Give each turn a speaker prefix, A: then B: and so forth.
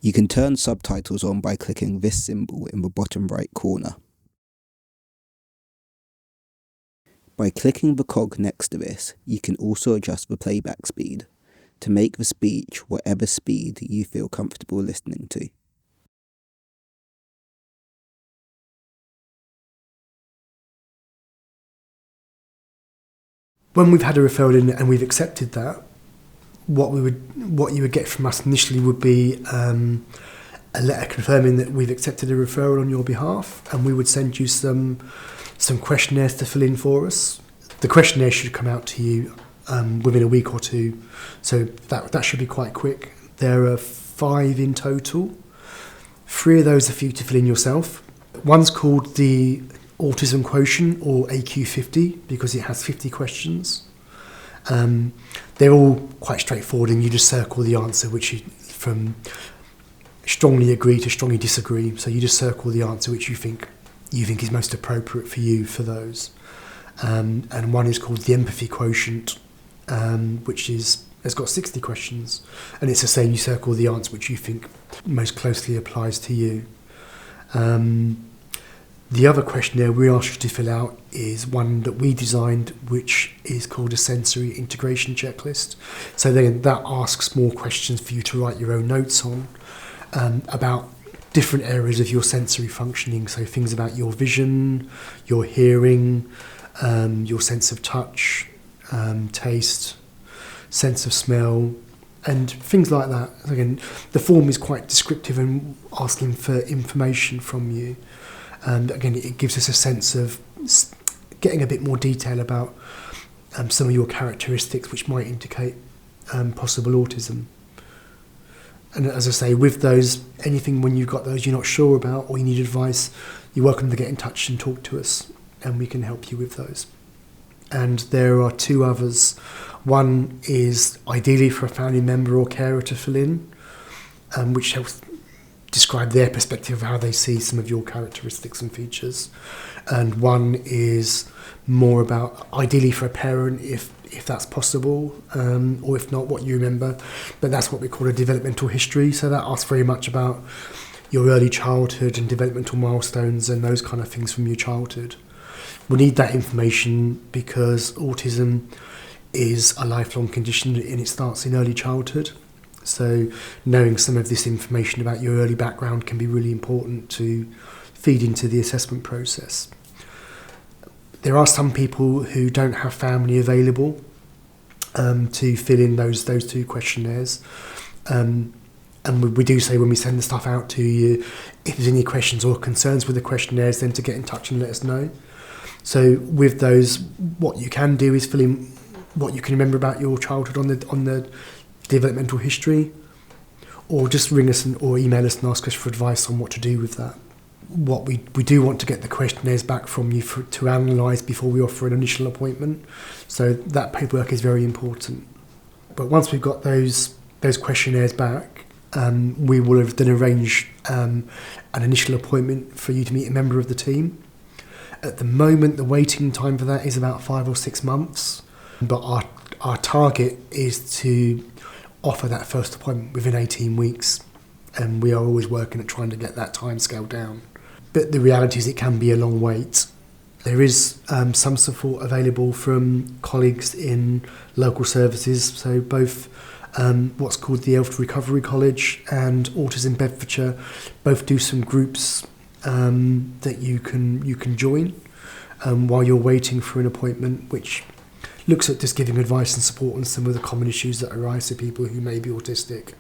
A: You can turn subtitles on by clicking this symbol in the bottom right corner. By clicking the cog next to this, you can also adjust the playback speed to make the speech whatever speed you feel comfortable listening to.
B: When we've had a referral in and we've accepted that, what you would get from us initially would be a letter confirming that we've accepted a referral on your behalf, and we would send you some questionnaires to fill in for us. The questionnaire should come out to you within a week or two, so that should be quite quick. There are 5 in total. 3 of those are for you to fill in yourself. One's called the Autism Quotient, or AQ50, because it has 50 questions. They're all quite straightforward, and you just circle the answer, which is from strongly agree to strongly disagree. So you just circle the answer which you think is most appropriate for you for those. And one is called the Empathy Quotient, which has got 60 questions, and it's the same. You circle the answer which you think most closely applies to you. The other questionnaire we asked you to fill out is one that we designed, which is called a sensory integration checklist. So then that asks more questions for you to write your own notes on, about different areas of your sensory functioning. So things about your vision, your hearing, your sense of touch, taste, sense of smell, and things like that. Again, the form is quite descriptive and asking for information from you. And again, it gives us a sense of getting a bit more detail about some of your characteristics which might indicate possible autism. And as I say, with those, anything when you've got those you're not sure about or you need advice, you're welcome to get in touch and talk to us, and we can help you with those. And there are 2 others. One is ideally for a family member or carer to fill in, which helps describe their perspective of how they see some of your characteristics and features. And one is more about ideally for a parent, if that's possible, or if not, what you remember. But that's what we call a developmental history. So that asks very much about your early childhood and developmental milestones and those kind of things from your childhood. We need that information because autism is a lifelong condition and it starts in early childhood. So knowing some of this information about your early background can be really important to feed into the assessment process. There are some people who don't have family available to fill in those 2 questionnaires. And we do say when we send the stuff out to you, if there's any questions or concerns with the questionnaires, then to get in touch and let us know. So with those, what you can do is fill in what you can remember about your childhood on the developmental history, or just ring us or email us and ask us for advice on what to do with that. What we do want to get the questionnaires back from you to analyse before we offer an initial appointment, so that paperwork is very important. But once we've got those questionnaires back, we will have then arrange an initial appointment for you to meet a member of the team. At the moment, the waiting time for that is about 5 or 6 months, but our target is to offer that first appointment within 18 weeks, and we are always working at trying to get that time scale down. But the reality is it can be a long wait. There is some support available from colleagues in local services, so both what's called the Elf Recovery College and Autism Bedfordshire both do some groups that you can join while you're waiting for an appointment, which looks at just giving advice and support on some of the common issues that arise to people who may be autistic.